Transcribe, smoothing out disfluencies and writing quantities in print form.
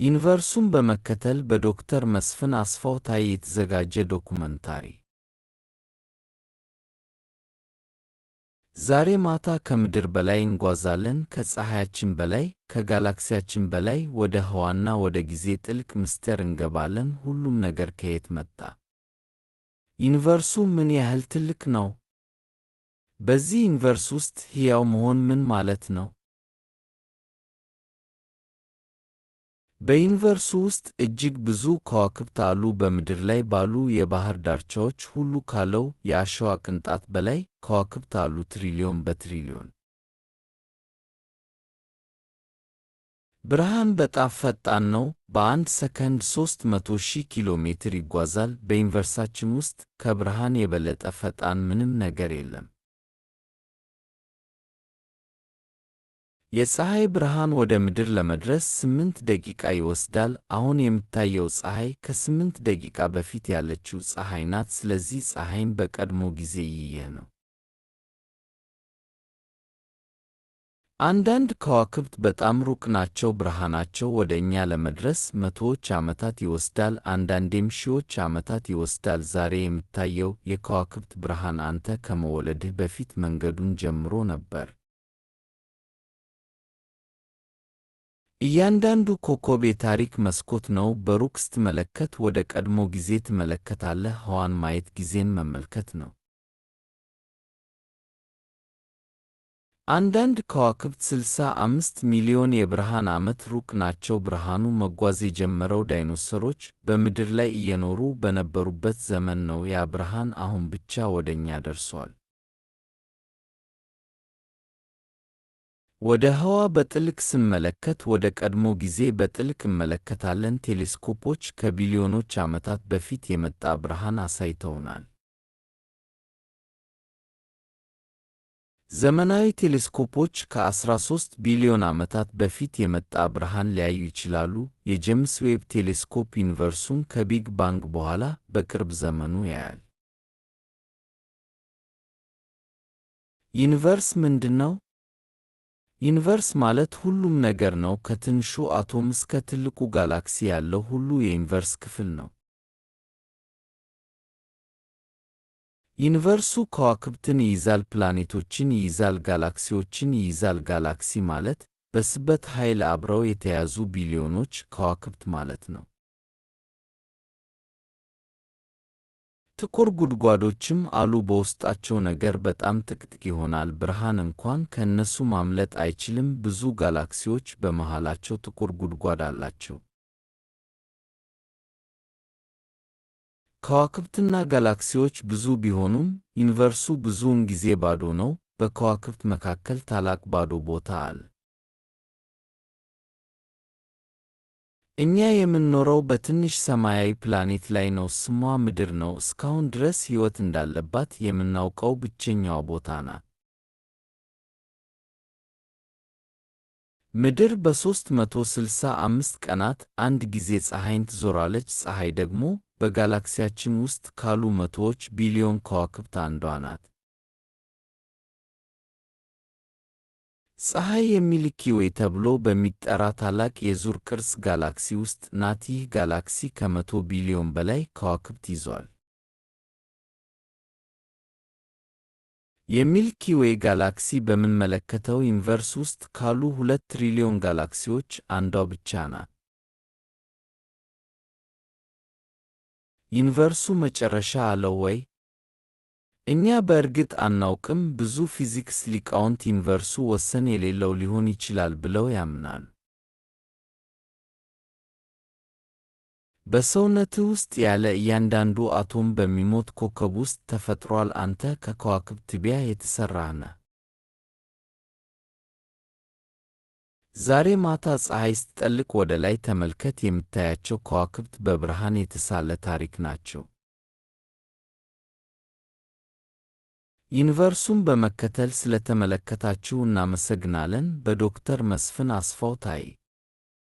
ዩኒቨርሱን በመከተል በዶክተር መስፍን አስፋው ታዬ የተዘጋጀ ዶኩመንታሪ። ዛሬ ማታ ከምድር በላይ እንጓዛለን፣ ከፀሐያችን በላይ፣ ከጋላክሲያችን በላይ፣ ወደ ህዋና ወደ ጊዜ ጥልቅ ምስጢር እንገባለን። ሁሉም ነገር ከየት መጣ? ዩኒቨርሱ ምን ያህል ትልቅ ነው? በዚህ ዩኒቨርስ ውስጥ ሕያው መሆን ምን ማለት ነው? በዩኒቨርሱ ውስጥ እጅግ ብዙ ከዋክብት አሉ። በምድር ላይ ባሉ የባህር ዳርቻዎች ሁሉ ካለው የአሸዋ ቅንጣት በላይ ከዋክብት አሉ። ትሪሊዮን በትሪሊዮን። ብርሃን በጣም ፈጣን ነው። በአንድ ሰከንድ 300,000 ኪሎ ሜትር ይጓዛል። በዩኒቨርሳችን ውስጥ ከብርሃን የበለጠ ፈጣን ምንም ነገር የለም። የፀሐይ ብርሃን ወደ ምድር ለመድረስ 8 ደቂቃ ይወስዳል። አሁን የምታየው ፀሐይ ከ8 ደቂቃ በፊት ያለችው ፀሐይ ናት። ስለዚህ ፀሐይን በቀድሞ ጊዜ ይህ ነው። አንዳንድ ከዋክብት በጣም ሩቅ ናቸው። ብርሃናቸው ወደ እኛ ለመድረስ መቶዎች ዓመታት ይወስዳል፣ አንዳንዴም ሺዎች ዓመታት ይወስዳል። ዛሬ የምታየው የከዋክብት ብርሃን አንተ ከመወለድህ በፊት መንገዱን ጀምሮ ነበር። እያንዳንዱ ኮከብ የታሪክ መስኮት ነው። በሩቅ ስትመለከት ወደ ቀድሞ ጊዜ ትመለከታለህ። ህዋን ማየት ጊዜን መመልከት ነው። አንዳንድ ከዋክብት 65 ሚሊዮን የብርሃን ዓመት ሩቅ ናቸው። ብርሃኑ መጓዝ የጀመረው ዳይኖሰሮች በምድር ላይ እየኖሩ በነበሩበት ዘመን ነው። ያ ብርሃን አሁን ብቻ ወደ እኛ ደርሷል። ወደ ህዋ በጥልቅ ስንመለከት ወደ ቀድሞ ጊዜ በጥልቅ እንመለከታለን። ቴሌስኮፖች ከቢሊዮኖች ዓመታት በፊት የመጣ ብርሃን አሳይተውናል። ዘመናዊ ቴሌስኮፖች ከ13 ቢሊዮን ዓመታት በፊት የመጣ ብርሃን ሊያዩ ይችላሉ። የጄምስ ዌብ ቴሌስኮፕ ዩኒቨርሱን ከቢግ ባንግ በኋላ በቅርብ ዘመኑ ያያል። ዩኒቨርስ ምንድነው? ዩኒቨርስ ማለት ሁሉም ነገር ነው። ከትንሹ አቶም እስከ ትልቁ ጋላክሲ ያለው ሁሉ የዩኒቨርስ ክፍል ነው። ዩኒቨርሱ ከዋክብትን ይይዛል፣ ፕላኔቶችን ይይዛል፣ ጋላክሲዎችን ይይዛል። ጋላክሲ ማለት በስበት ኃይል አብረው የተያዙ ቢሊዮኖች ከዋክብት ማለት ነው። ጥቁር ጉድጓዶችም አሉ። በውስጣቸው ነገር በጣም ጥቅጥቅ ይሆናል። ብርሃን እንኳን ከእነሱ ማምለጥ አይችልም። ብዙ ጋላክሲዎች በመሃላቸው ጥቁር ጉድጓድ አላቸው። ከዋክብትና ጋላክሲዎች ብዙ ቢሆኑም ዩኒቨርሱ ብዙውን ጊዜ ባዶ ነው። በከዋክብት መካከል ታላቅ ባዶ ቦታ አለ። እኛ የምንኖረው በትንሽ ሰማያዊ ፕላኔት ላይ ነው። ስሟ ምድር ነው። እስካሁን ድረስ ሕይወት እንዳለባት የምናውቀው ብቸኛዋ ቦታ ናት። ምድር በ365 ቀናት አንድ ጊዜ ፀሐይን ትዞራለች። ፀሐይ ደግሞ በጋላክሲያችን ውስጥ ካሉ መቶዎች ቢሊዮን ከዋክብት አንዷ ናት። ፀሐይ የሚልኪ ዌይ ተብሎ በሚጠራ ታላቅ የዙር ቅርጽ ጋላክሲ ውስጥ ናት። ይህ ጋላክሲ ከ100 ቢሊዮን በላይ ከዋክብት ይዟል። የሚልኪ ዌይ ጋላክሲ በምንመለከተው ዩኒቨርስ ውስጥ ካሉ 2 ትሪሊዮን ጋላክሲዎች አንዷ ብቻ ናት። ዩኒቨርሱ መጨረሻ አለው ወይ? እኛ በእርግጥ አናውቅም። ብዙ ፊዚክስ ሊቃውንት ዩኒቨርሱ ወሰን የሌለው ሊሆን ይችላል ብለው ያምናሉ። በሰውነትህ ውስጥ ያለ እያንዳንዱ አቶም በሚሞት ኮከብ ውስጥ ተፈጥሯል። አንተ ከከዋክብት ትቢያ የተሠራህ ነህ። ዛሬ ማታ ፀሐይ ስትጠልቅ ወደ ላይ ተመልከት። የምታያቸው ከዋክብት በብርሃን የተሳለ ታሪክ ናቸው። ዩኒቨርሱን በመከተል ስለተመለከታችሁ እናመሰግናለን። በዶክተር መስፍን አስፋው ታዬ